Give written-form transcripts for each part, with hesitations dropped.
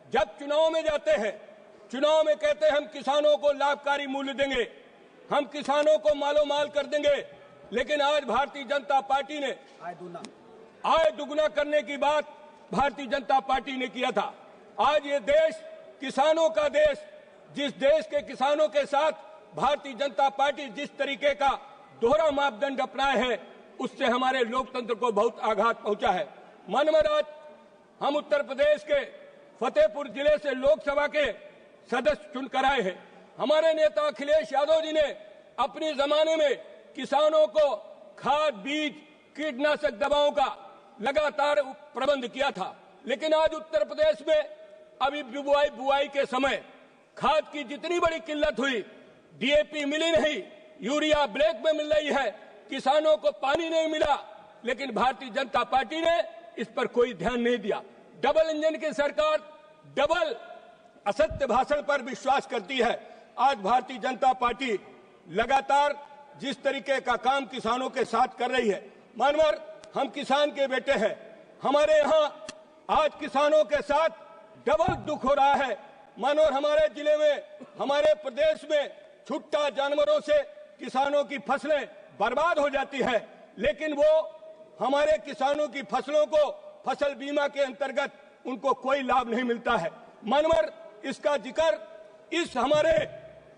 जब चुनाव में जाते हैं, चुनाव में कहते हैं हम किसानों को लाभकारी मूल्य देंगे, हम किसानों को मालो माल कर देंगे, लेकिन आज भारतीय जनता पार्टी ने आय दुगुना करने की बात भारतीय जनता पार्टी ने किया था। आज ये देश किसानों का देश, जिस देश के किसानों के साथ भारतीय जनता पार्टी जिस तरीके का दोहरा मापदंड अपनाए है, उससे हमारे लोकतंत्र को बहुत आघात पहुंचा है। मानवर आज हम उत्तर प्रदेश के फतेहपुर जिले से लोकसभा के सदस्य चुनकर आए हैं। हमारे नेता अखिलेश यादव जी ने अपने जमाने में किसानों को खाद, बीज, कीटनाशक दवाओं का लगातार प्रबंध किया था, लेकिन आज उत्तर प्रदेश में अभी बुआई के समय खाद की जितनी बड़ी किल्लत हुई, डीएपी मिली नहीं, यूरिया ब्लैक में मिल रही है, किसानों को पानी नहीं मिला, लेकिन भारतीय जनता पार्टी ने इस पर कोई ध्यान नहीं दिया। डबल इंजन की सरकार डबल असत्य भाषण पर विश्वास करती है। आज भारतीय जनता पार्टी लगातार जिस तरीके का काम किसानों के साथ कर रही है, मानवर हम किसान के बेटे हैं, हमारे यहाँ आज किसानों के साथ डबल दुख हो रहा है। मानवर हमारे जिले में, हमारे प्रदेश में छुट्टा जानवरों से किसानों की फसलें बर्बाद हो जाती है, लेकिन वो हमारे किसानों की फसलों को फसल बीमा के अंतर्गत उनको कोई लाभ नहीं मिलता है। मानवर इसका जिक्र इस हमारे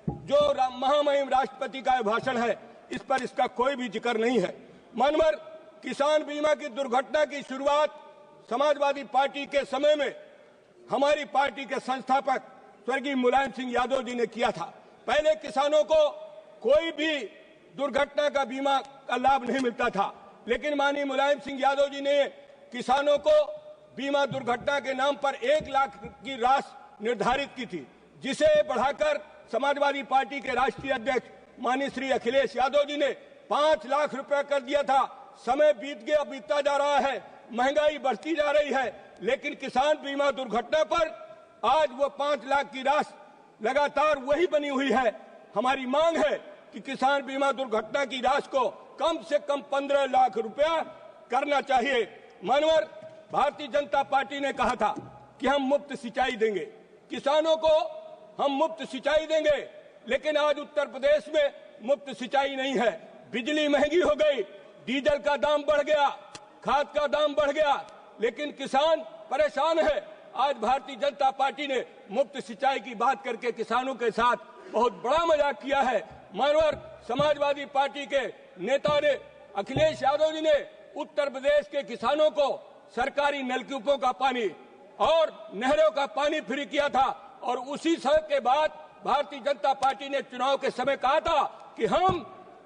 जो महामहिम राष्ट्रपति का भाषण है, इस पर इसका कोई भी जिक्र नहीं है। मानवर किसान बीमा की दुर्घटना की शुरुआत समाजवादी पार्टी के समय में हमारी पार्टी के संस्थापक स्वर्गीय मुलायम सिंह यादव जी ने किया था। पहले किसानों को कोई भी दुर्घटना का बीमा का लाभ नहीं मिलता था, लेकिन माननीय मुलायम सिंह यादव जी ने किसानों को बीमा दुर्घटना के नाम पर 1 लाख की राशि निर्धारित की थी, जिसे बढ़ाकर समाजवादी पार्टी के राष्ट्रीय अध्यक्ष माननीय श्री अखिलेश यादव जी ने 5 लाख रुपए कर दिया था। समय बीतता जा रहा है, महंगाई बढ़ती जा रही है, लेकिन किसान बीमा दुर्घटना पर आज वो 5 लाख की राशि लगातार वही बनी हुई है। हमारी मांग है कि किसान बीमा दुर्घटना की राशि को कम से कम 15 लाख रुपया करना चाहिए। मानवर भारतीय जनता पार्टी ने कहा था कि हम मुफ्त सिंचाई देंगे, किसानों को हम मुफ्त सिंचाई देंगे, लेकिन आज उत्तर प्रदेश में मुफ्त सिंचाई नहीं है। बिजली महंगी हो गई, डीजल का दाम बढ़ गया, खाद का दाम बढ़ गया, लेकिन किसान परेशान है। आज भारतीय जनता पार्टी ने मुफ्त सिंचाई की बात करके किसानों के साथ बहुत बड़ा मजाक किया है। मानवर समाजवादी पार्टी के नेता ने अखिलेश यादव जी ने उत्तर प्रदेश के किसानों को सरकारी नलकूपों का पानी और नहरों का पानी फ्री किया था, और उसी समय के बाद भारतीय जनता पार्टी ने चुनाव के समय कहा था कि हम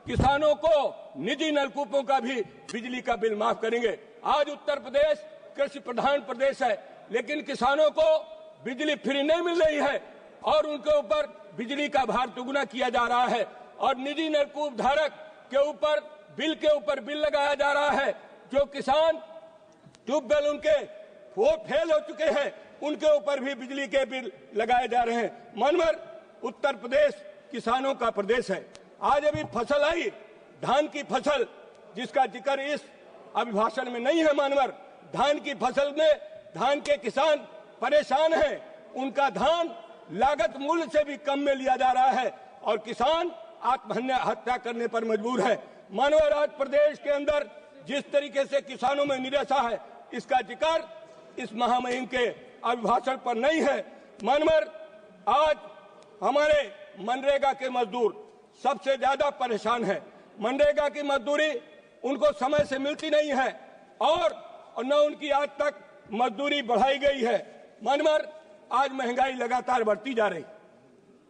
किसानों को निजी नलकूपों का भी बिजली का बिल माफ करेंगे। आज उत्तर प्रदेश कृषि प्रधान प्रदेश है, लेकिन किसानों को बिजली फ्री नहीं मिल रही है और उनके ऊपर बिजली का भार दुगुना किया जा रहा है, और निजी नलकूप धारक के ऊपर बिल लगाया जा रहा है। जो किसान ट्यूबवेल उनके वो फेल हो चुके हैं, उनके ऊपर भी बिजली के बिल लगाए जा रहे हैं। मानवर उत्तर प्रदेश किसानों का प्रदेश है। आज अभी फसल आई, धान की फसल, जिसका जिक्र इस अभिभाषण में नहीं है। मानवर धान की फसल में धान के किसान परेशान हैं, उनका धान लागत मूल्य से भी कम में लिया जा रहा है और किसान आत्महत्या करने पर मजबूर है। मानवर आज प्रदेश के अंदर जिस तरीके से किसानों में निराशा है, इसका जिक्र इस महामहिम के अभिभाषण पर नहीं है। मानवर आज हमारे मनरेगा के मजदूर सबसे ज्यादा परेशान है। मनरेगा की मजदूरी उनको समय से मिलती नहीं है और न उनकी आज तक मजदूरी बढ़ाई गई है। मानवर आज महंगाई लगातार बढ़ती जा रही,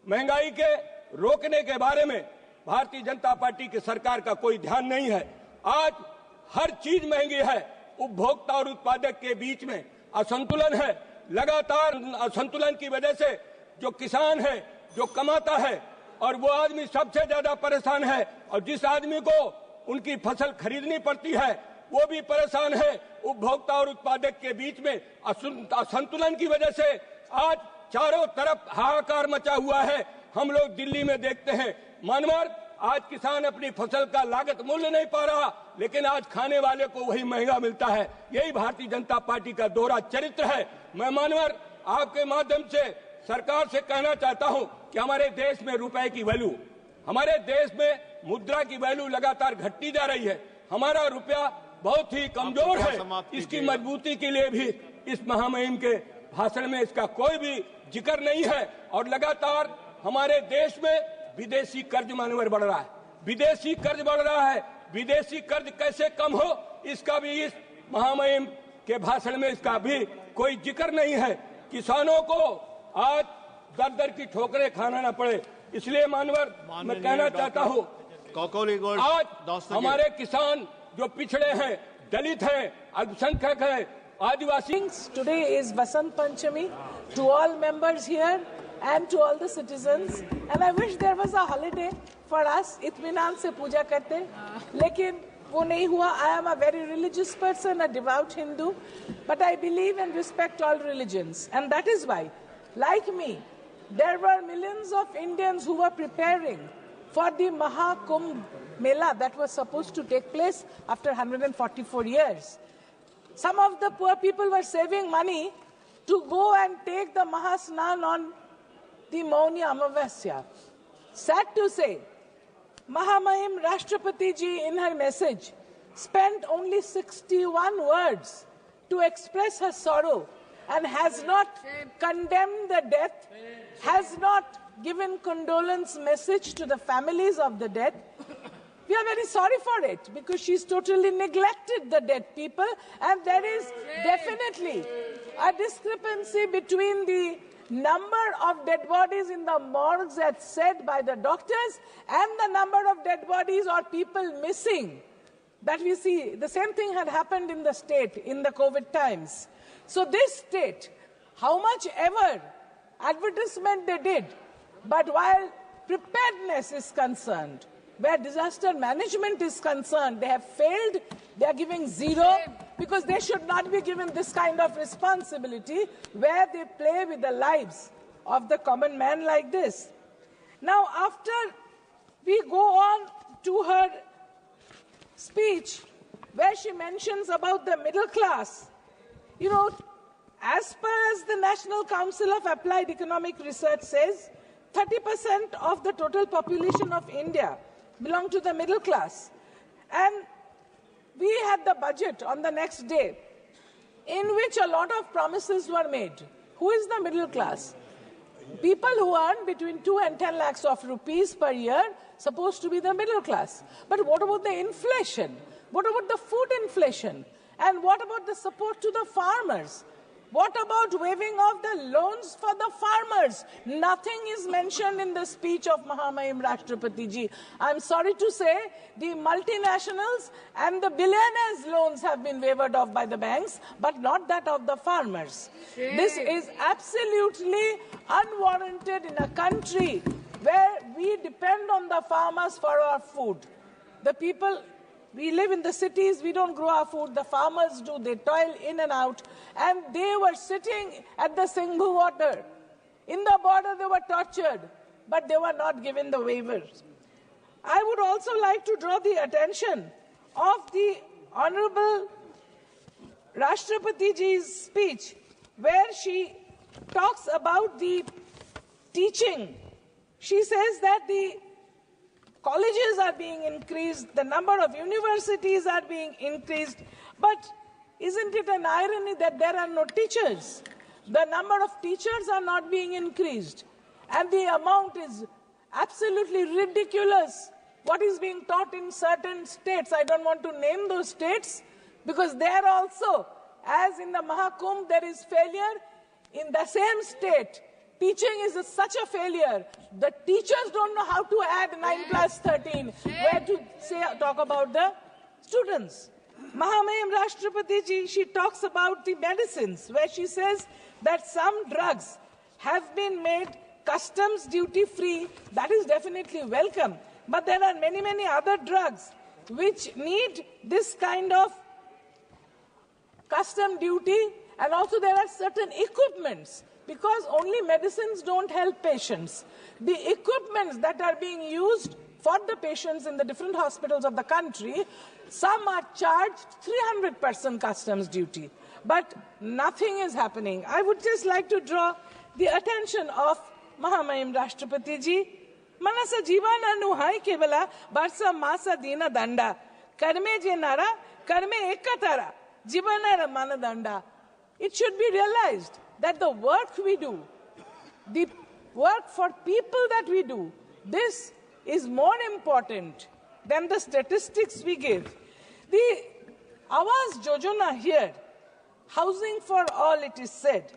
महंगाई के रोकने के बारे में भारतीय जनता पार्टी की सरकार का कोई ध्यान नहीं है। आज हर चीज महंगी है, उपभोक्ता और उत्पादक के बीच में असंतुलन है। लगातार असंतुलन की वजह से जो किसान है, जो कमाता है, और वो आदमी सबसे ज्यादा परेशान है, और जिस आदमी को उनकी फसल खरीदनी पड़ती है वो भी परेशान है। उपभोक्ता और उत्पादक के बीच में असंतुलन की वजह से आज चारों तरफ हाहाकार मचा हुआ है। हम लोग दिल्ली में देखते हैं मानवर, आज किसान अपनी फसल का लागत मूल्य नहीं पा रहा, लेकिन आज खाने वाले को वही महंगा मिलता है। यही भारतीय जनता पार्टी का दोहरा चरित्र है। मैं मानवर आपके माध्यम से सरकार से कहना चाहता हूं कि हमारे देश में रुपए की वैल्यू, हमारे देश में मुद्रा की वैल्यू लगातार घटती जा रही है। हमारा रुपया बहुत ही कमजोर है। इसकी मजबूती के लिए भी इस महामहिम के भाषण में इसका कोई भी जिक्र नहीं है। और लगातार हमारे देश में विदेशी कर्ज मानवर बढ़ रहा है, विदेशी कर्ज बढ़ रहा है। विदेशी कर्ज कैसे कम हो, इसका भी इस महामहिम के भाषण में इसका भी कोई जिक्र नहीं है। किसानों को आज दर दर की ठोकरें खाना न पड़े, इसलिए मानवर मैं कहना चाहता हूँ, आज हमारे किसान जो पिछड़े हैं, दलित हैं, अल्पसंख्यक हैं, आदिवासी। Today is Vasant Panchami to all members here and to all the citizens, and I wish there was a holiday for us. इत्मीनान से पूजा करते, लेकिन वो नहीं हुआ. I am a very religious person, a devout Hindu, but I believe and respect all religions, and that is why, like me, there were millions of Indians who were preparing for the Mahakumbh Mela that was supposed to take place after 144 years. Some of the poor people were saving money to go and take the Mahasnan on the Mauni Amavasya. Sad to say, Mahamahim Rashtrapati Ji in her message spent only 61 words to express her sorrow and has not condemned the death, has not given condolence message to the families of the dead. We are very sorry for it because she's totally neglected the dead people, and there is definitely a discrepancy between the number of dead bodies in the morgues as said by the doctors and the number of dead bodies or people missing that we see. The same thing had happened in the state in the COVID times. So this state, how much ever advertisement they did, but while preparedness is concerned, where disaster management is concerned, they have failed. They are giving zero because they should not be given this kind of responsibility where they play with the lives of the common man like this. Now, after we go on to her speech where she mentions about the middle class, you know, as per as the National Council of Applied Economic Research says, 30% of the total population of India belong to the middle class. And we had the budget on the next day in which a lot of promises were made. Who is the middle class? People who earn between 2 and 10 lakhs of rupees per year supposed to be the middle class. But what about the inflation? What about the food inflation? And what about the support to the farmers? What about waiving of the loans for the farmers? Nothing is mentioned in the speech of Mahamahim Rashtrapati Ji. I'm sorry to say the multinationals and the billionaires' loans have been waived off by the banks, but not that of the farmers. This is absolutely unwarranted in a country where we depend on the farmers for our food. The people, we live in the cities, we don't grow our food, the farmers do, they toil in and out, and they were sitting at the Singhu water. In the border they were tortured, but they were not given the waivers. I would also like to draw the attention of the Honorable Rashtrapati Ji's speech, where she talks about the teaching. She says that the colleges are being increased, the number of universities are being increased, but isn't it an irony that there are no teachers? The number of teachers are not being increased, and the amount is absolutely ridiculous. What is being taught in certain states, I don't want to name those states, because there also, as in the Mahakumbh, there is failure. In the same state, teaching is such a failure. The teachers don't know how to add 9 plus 13, where to talk about the students. Mahamahim Rashtrapati Ji, she talks about the medicines, where she says that some drugs have been made customs duty free. That is definitely welcome. But there are many, many other drugs which need this kind of custom duty, and also there are certain equipments, because only medicines don't help patients. The equipments that are being used for the patients in the different hospitals of the country, some are charged 300% customs duty. but nothing is happening. I would just like to draw the attention of Mahamahim Rashtrapati ji. Manasa jivana nuhai kevala barsa masa dina danda. Karme je nara, karme ekatara. Jivana manadanda. It should be realized that the work we do, the work for people that we do, this is more important than the statistics we give. The Awas Jojana here, housing for all, it is said,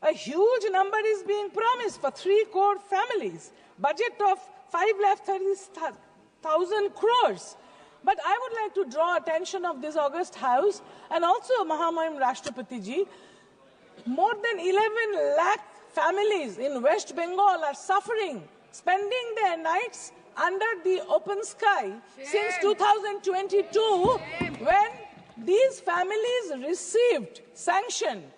a huge number is being promised for 3 crore families, budget of 5,30,000 crores. But I would like to draw attention of this august house and also Mahamahim Rashtrapati ji. More than 11 lakh families in West Bengal are suffering, spending their nights under the open sky since 2022, when these families received sanction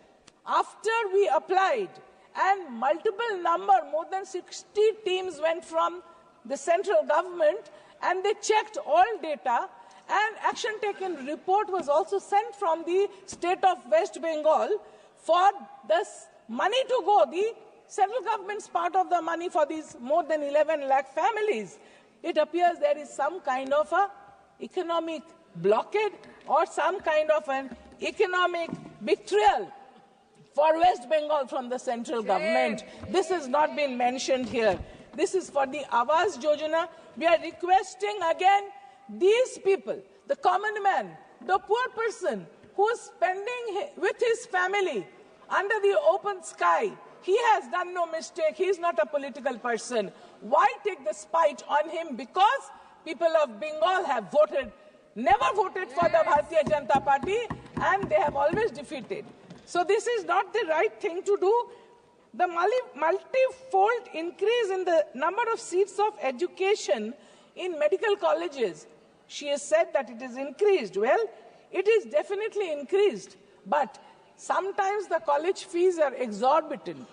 after we applied, and multiple number, more than 60 teams went from the central government and they checked all data, and action taken report was also sent from the state of West Bengal for this money to go, the central government's part of the money for these more than 11 lakh families. It appears there is some kind of a economic blockade or some kind of an economic betrayal for West Bengal from the central government. This has not been mentioned here. This is for the Awas Yojana. We are requesting again these people, the common man, the poor person who is spending with his family under the open sky. He has done no mistake. He is not a political person. Why take the spite on him? Because people of Bengal have never voted for the Bharatiya Janata Party, and they have always defeated. So this is not the right thing to do. The multi-fold increase in the number of seats of education in medical colleges. She has said that it is increased. Well, it is definitely increased, but sometimes the college fees are exorbitant.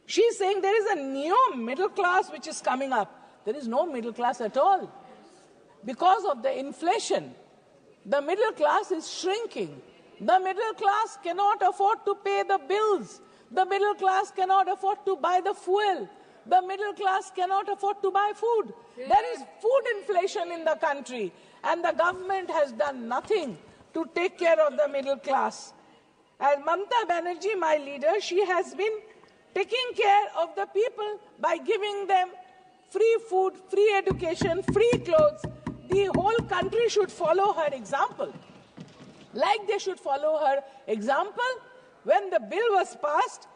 She is saying there is a new middle class which is coming up. There is no middle class at all. Because of the inflation, the middle class is shrinking. The middle class cannot afford to pay the bills. The middle class cannot afford to buy the fuel. The middle class cannot afford to buy food. Yeah. There is food inflation in the country, and the government has done nothing to take care of the middle class. And Mamata Banerjee, my leader, she has been taking care of the people by giving them free food, free education, free clothes. The whole country should follow her example. Like they should follow her example. When the bill was passed,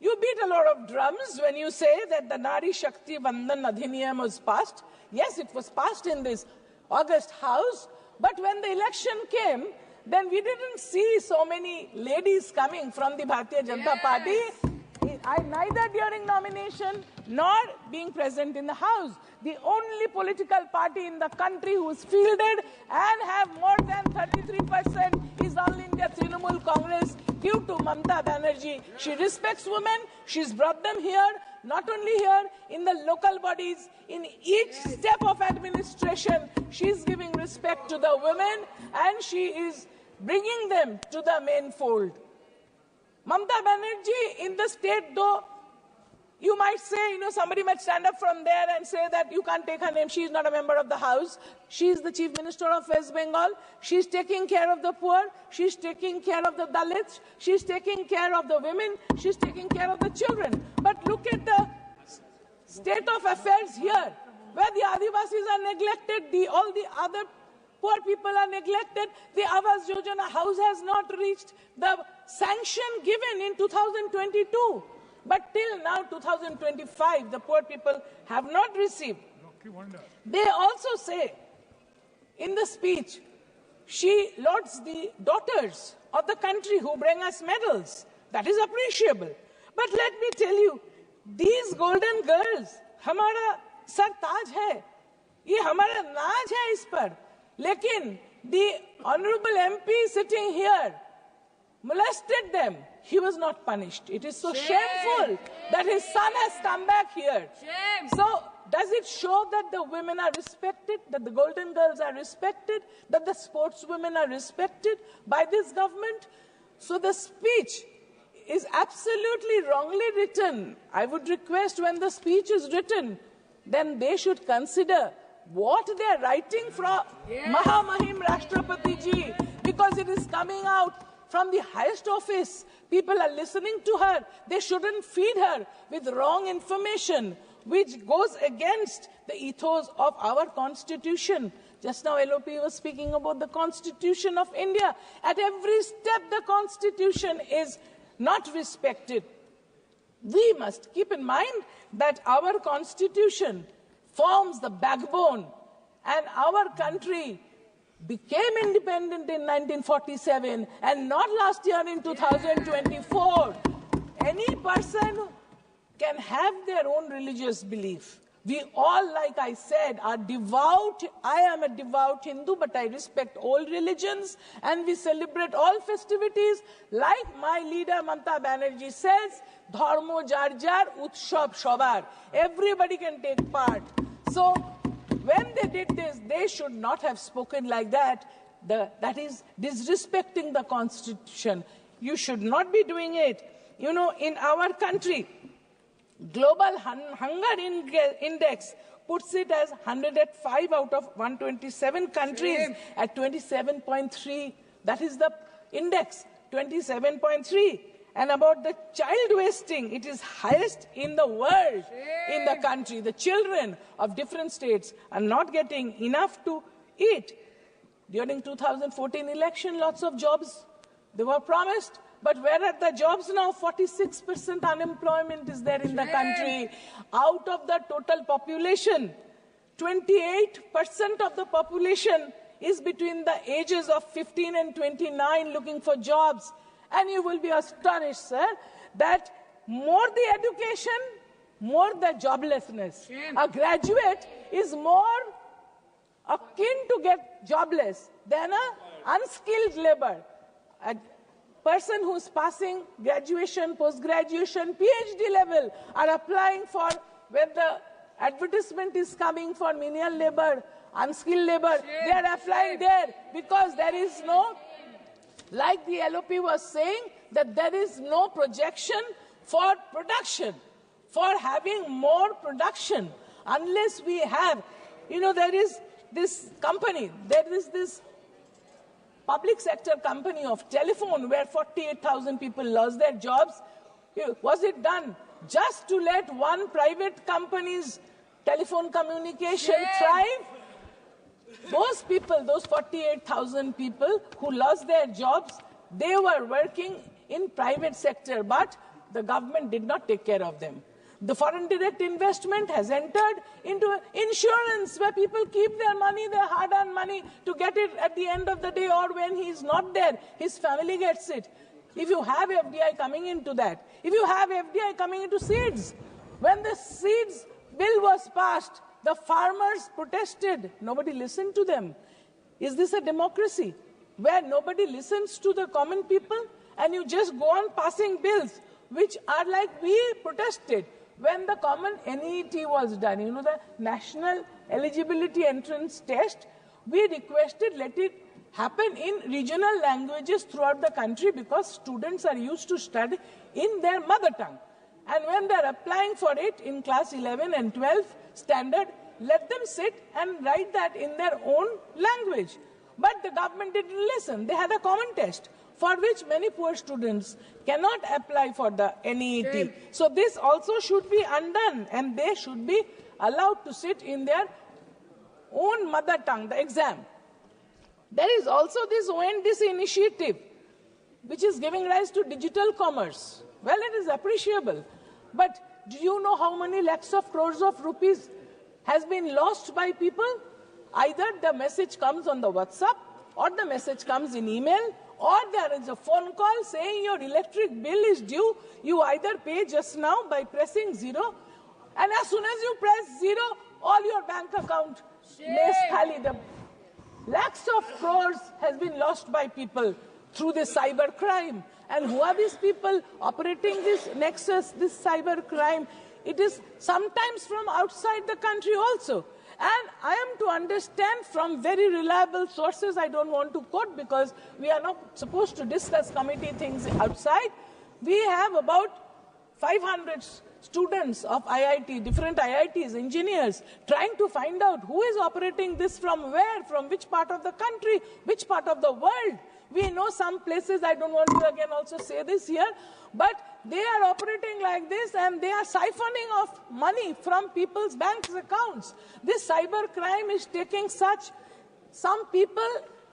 you beat a lot of drums when you say that the Nari Shakti Vandan Adhiniyam was passed. Yes, it was passed in this August House, but when the election came, then we didn't see so many ladies coming from the Bharatiya Janata Party, neither during nomination nor being present in the House. The only political party in the country who is fielded and have more than 33% is All India Trinamool Congress, due to Mamata Banerjee. She respects women. She's brought them here, not only here, in the local bodies, in each step of administration. She's giving respect to the women, and she is bringing them to the main fold. Mamata Banerjee in the state, though, you might say, somebody might stand up from there and say that you can't take her name. She is not a member of the House. She is the Chief Minister of West Bengal. She is taking care of the poor. She is taking care of the Dalits. She is taking care of the women. She is taking care of the children. But look at the state of affairs here, where the Adivasis are neglected, all the other poor people are neglected. The Awas Yojana House has not reached the sanction given in 2022. But till now, 2025, the poor people have not received. They also say, in the speech, she lauds the daughters of the country who bring us medals. That is appreciable. But let me tell you, these golden girls, हमारा sir ताज है, ये हमारा नाज है इस पर. लेकिन the honorable MP sitting here molested them. He was not punished. It is so shameful that his son has come back here. Shame. So does it show that the women are respected, that the golden girls are respected, that the sportswomen are respected by this government? So the speech is absolutely wrongly written. I would request when the speech is written, then they should consider what they are writing from Mahamahim Rashtrapati Ji, because it is coming out from the highest office. People are listening to her. They shouldn't feed her with wrong information, which goes against the ethos of our constitution. Just now LOP was speaking about the Constitution of India. At every step the Constitution is not respected. We must keep in mind that our Constitution forms the backbone, and our country became independent in 1947 and not last year in 2024. Any person can have their own religious belief. We all, like I said, are devout. I am a devout Hindu, but I respect all religions, and we celebrate all festivities. Like my leader Mamata Banerjee says, Dharmo jar jar, Utshab shobar. Everybody can take part. So when they did this, they should not have spoken like that. That is disrespecting the Constitution. You should not be doing it. You know, in our country, Global Hunger Index puts it as 105 out of 127 countries at 27.3. That is the index, 27.3. And about the child wasting, it is highest in the world, in the country. The children of different states are not getting enough to eat. During 2014 election, lots of jobs, they were promised. But where are the jobs now? 46% unemployment is there in the country. Out of the total population, 28% of the population is between the ages of 15 and 29 looking for jobs. And you will be astonished, sir, that more the education, more the joblessness. A graduate is more akin to get jobless than an unskilled labor. A person who's passing graduation, post-graduation, PhD level are applying for, when the advertisement is coming for menial labor, unskilled labor, they are applying there because there is no, like the LOP was saying, that there is no projection for production, for having more production, unless we have, you know, there is this company, there is this public sector company of telephone where 48,000 people lost their jobs. Was it done just to let one private company's telephone communication thrive? Those people, those 48,000 people who lost their jobs, they were working in private sector, but the government did not take care of them. The foreign direct investment has entered into insurance where people keep their money, their hard-earned money, to get it at the end of the day, or when he is not there, his family gets it. If you have FDI coming into that, if you have FDI coming into seeds, when the seeds bill was passed, the farmers protested. Nobody listened to them. Is this a democracy where nobody listens to the common people and you just go on passing bills which are like we protested? When the common NET was done, you know, the National Eligibility Entrance Test, we requested let it happen in regional languages throughout the country because students are used to study in their mother tongue. And when they're applying for it in class 11 and 12 standard, let them sit and write that in their own language. But the government didn't listen. They had a common test for which many poor students cannot apply for the NET. So this also should be undone, and they should be allowed to sit in their own mother tongue, the exam. There is also this ONDC initiative, which is giving rise to digital commerce. Well, it is appreciable. But do you know how many lakhs of crores of rupees has been lost by people? Either the message comes on the WhatsApp, or the message comes in email, or there is a phone call saying your electric bill is due. You either pay just now by pressing 0, and as soon as you press 0, all your bank account lays khali. The lakhs of crores has been lost by people through this cyber crime. And who are these people operating this nexus, this cyber crime? It is sometimes from outside the country also. And I am to understand from very reliable sources, I don't want to quote because we are not supposed to discuss committee things outside. We have about 500 students of IIT, different IITs, engineers, trying to find out who is operating this from where, from which part of the country, which part of the world. We know some places, I don't want to again also say this here, but they are operating like this and they are siphoning off money from people's bank accounts. This cyber crime is taking such, some people,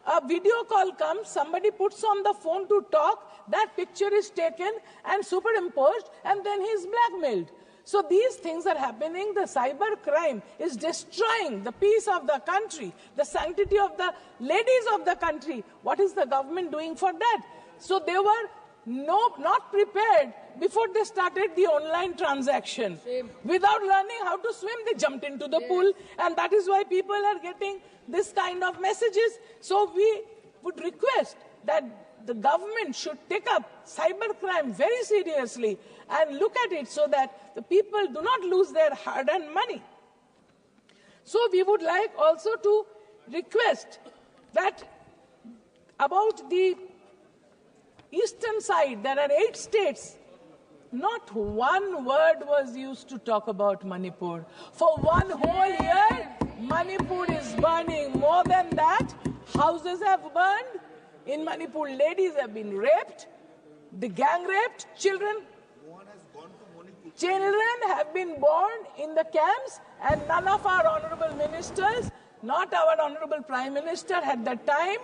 a video call comes, somebody puts on the phone to talk, that picture is taken and superimposed, and then he is blackmailed. So these things are happening. The cyber crime is destroying the peace of the country, the sanctity of the ladies of the country. What is the government doing for that? So they were not prepared before they started the online transaction. Without learning how to swim, they jumped into the pool, and that is why people are getting this kind of messages. So we would request that the government should take up cybercrime very seriously and look at it so that the people do not lose their hard-earned money. So we would like also to request that about the eastern side, there are 8 states. Not one word was used to talk about Manipur. For one whole year, Manipur is burning. More than that, houses have burned. In Manipur, ladies have been raped, the gang raped, children have been born in the camps, and none of our honorable ministers, not our honorable Prime Minister had the time.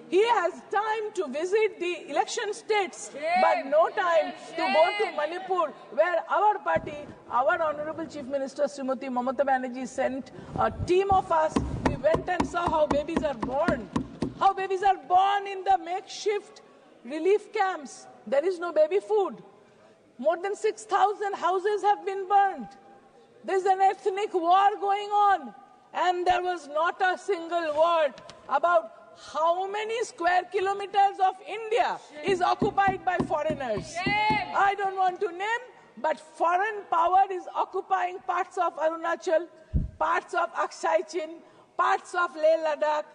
He has time to visit the election states, but no time to go to Manipur, where our party, our honorable Chief Minister Srimati Mamata Banerjee sent a team of us. We went and saw how babies are born. How babies are born in the makeshift relief camps. There is no baby food. More than 6,000 houses have been burned. There's an ethnic war going on. And there was not a single word about how many square kilometers of India is occupied by foreigners. I don't want to name, but foreign power is occupying parts of Arunachal, parts of Aksai Chin, parts of Leh Ladakh.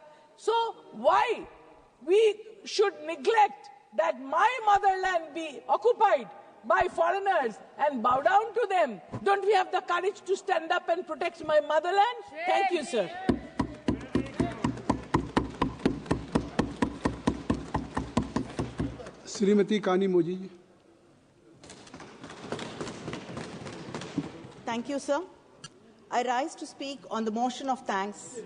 So why we should neglect that my motherland be occupied by foreigners and bow down to them? Don't we have the courage to stand up and protect my motherland? Thank you, sir. Srimati Kani Moji. Thank you, sir. I rise to speak on the motion of thanks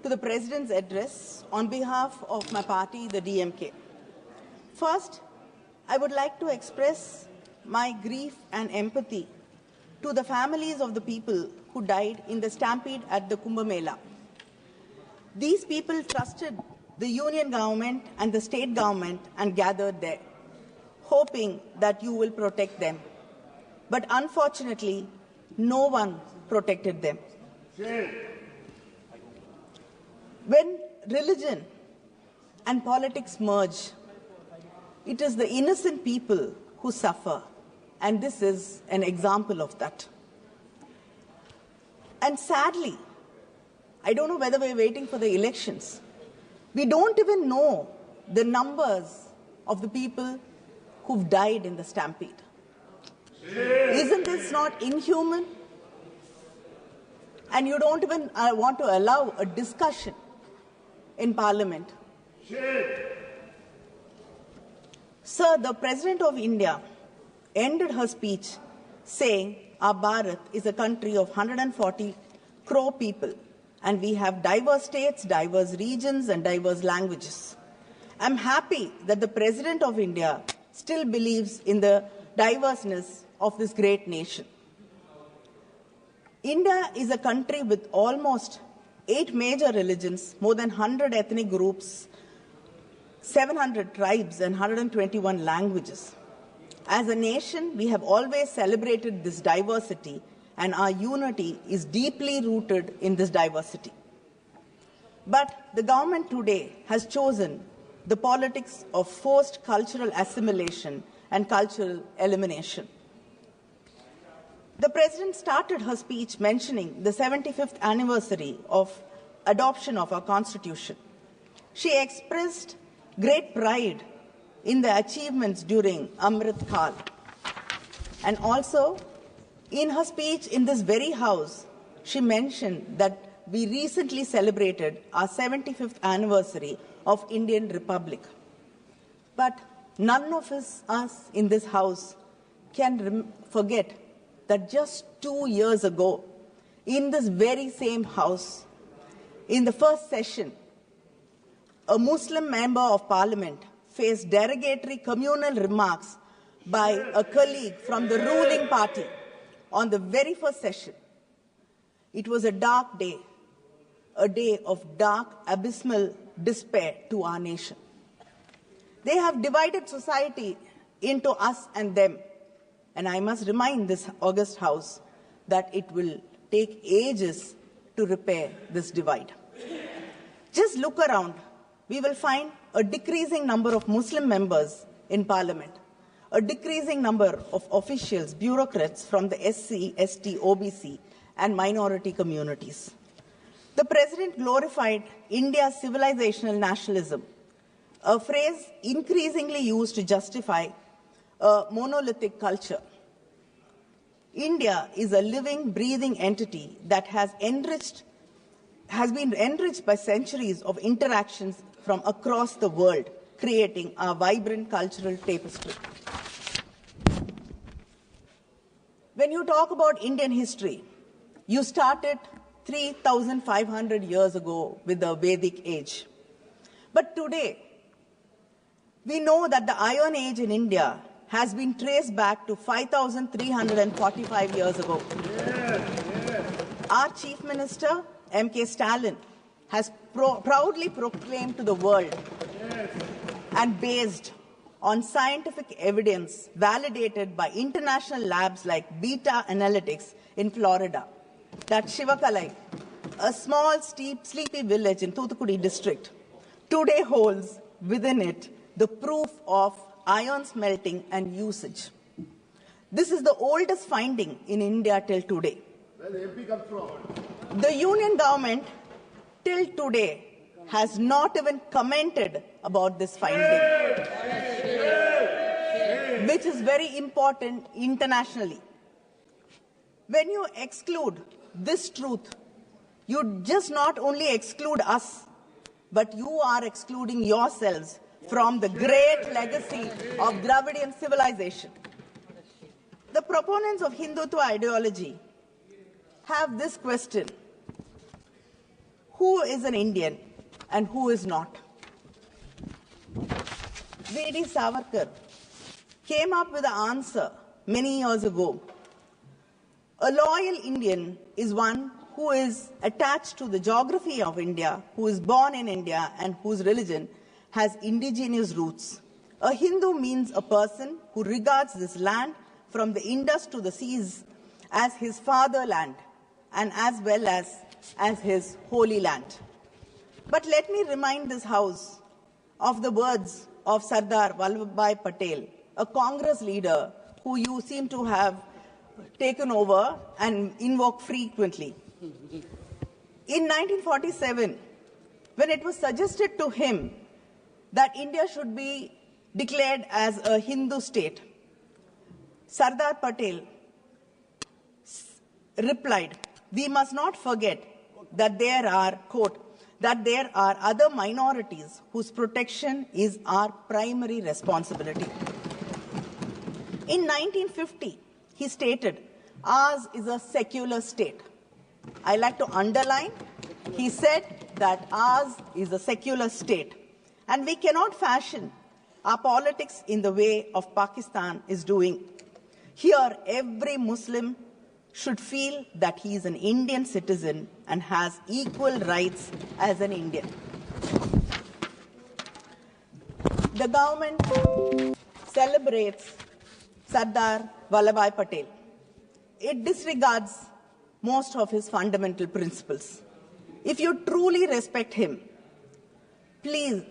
to the President's address on behalf of my party, the DMK. First, I would like to express my grief and empathy to the families of the people who died in the stampede at the Kumbh Mela. These people trusted the union government and the state government and gathered there, hoping that you will protect them. But unfortunately, no one protected them. When religion and politics merge, it is the innocent people who suffer, and this is an example of that. And sadly, I don't know whether we're waiting for the elections. We don't even know the numbers of the people who've died in the stampede. Isn't this not inhuman? And you don't even want to allow a discussion in Parliament. Sir, the President of India ended her speech saying our Bharat is a country of 140 crore people, and we have diverse states, diverse regions, and diverse languages. I'm happy that the President of India still believes in the diverseness of this great nation. India is a country with almost 8 major religions, more than 100 ethnic groups, 700 tribes, and 121 languages. As a nation, we have always celebrated this diversity, and our unity is deeply rooted in this diversity. But the government today has chosen the politics of forced cultural assimilation and cultural elimination. The President started her speech mentioning the 75th anniversary of adoption of our Constitution. She expressed great pride in the achievements during Amrit Kal. And also, in her speech in this very house, she mentioned that we recently celebrated our 75th anniversary of Indian Republic. But none of us in this house can forget that just 2 years ago, in this very same house, in the first session, a Muslim member of parliament faced derogatory communal remarks by a colleague from the ruling party on the very first session. It was a dark day, a day of dark, abysmal despair to our nation. They have divided society into us and them. And I must remind this august house that it will take ages to repair this divide. Just look around. We will find a decreasing number of Muslim members in parliament, a decreasing number of officials, bureaucrats from the SC, ST, OBC, and minority communities. The President glorified India's civilizational nationalism, a phrase increasingly used to justify a monolithic culture. India is a living, breathing entity that has been enriched by centuries of interactions from across the world, creating a vibrant cultural tapestry. When you talk about Indian history, you started 3,500 years ago with the Vedic age. But today, we know that the Iron Age in India has been traced back to 5,345 years ago. Our Chief Minister, M.K. Stalin, has proudly proclaimed to the world and based on scientific evidence validated by international labs like Beta Analytics in Florida, that Shivakalai, a small, sleepy village in Thoothukudi district, today holds within it the proof of iron smelting and usage. This is the oldest finding in India till today. Where the MP comes from? The union government till today has not even commented about this finding, which is very important internationally. When you exclude this truth, you just not only exclude us, but you are excluding yourselves from the great legacy of Dravidian civilization. The proponents of Hindutva ideology have this question: who is an Indian and who is not? V.D. Savarkar came up with an answer many years ago. A loyal Indian is one who is attached to the geography of India, who is born in India, and whose religion has indigenous roots. A Hindu means a person who regards this land from the Indus to the seas as his fatherland and as well as his holy land. But let me remind this House of the words of Sardar Vallabhbhai Patel, a Congress leader who you seem to have taken over and invoke frequently. In 1947, when it was suggested to him that India should be declared as a Hindu state, Sardar Patel replied, "We must not forget that there are, quote, that there are other minorities whose protection is our primary responsibility." In 1950, he stated, "Ours is a secular state." I like to underline, he said that ours is a secular state. And we cannot fashion our politics in the way of Pakistan is doing. Here, every Muslim should feel that he is an Indian citizen and has equal rights as an Indian. The government celebrates Sardar Vallabhbhai Patel. It disregards most of his fundamental principles. If you truly respect him, please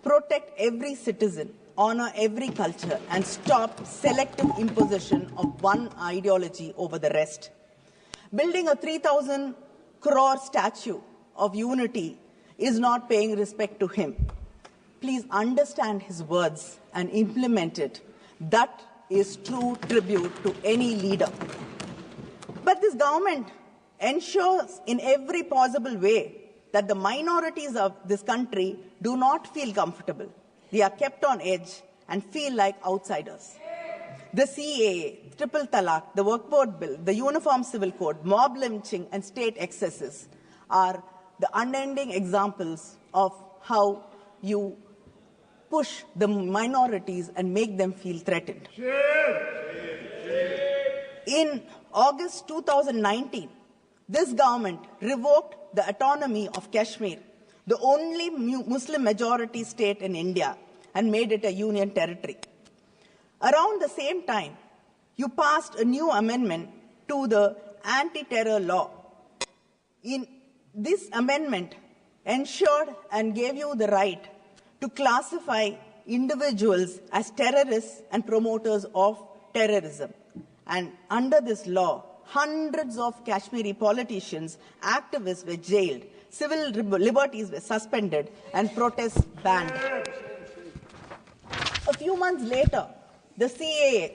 protect every citizen honor every culture and stop selective imposition of one ideology over the rest. Building a 3,000 crore statue of unity is not paying respect to him. Please understand his words and implement it. That is true tribute to any leader. But this government ensures in every possible way that the minorities of this country do not feel comfortable. They are kept on edge and feel like outsiders. The CAA, Triple Talaq, the Work Board Bill, the Uniform Civil Code, mob lynching and state excesses are the unending examples of how you push the minorities and make them feel threatened. In August 2019, this government revoked the autonomy of Kashmir, the only Muslim majority state in India, and made it a union territory. Around the same time, you passed a new amendment to the anti-terror law. In this amendment ensured and gave you the right to classify individuals as terrorists and promoters of terrorism. And under this law, hundreds of Kashmiri politicians, activists were jailed, civil liberties were suspended, and protests banned. A few months later, the CAA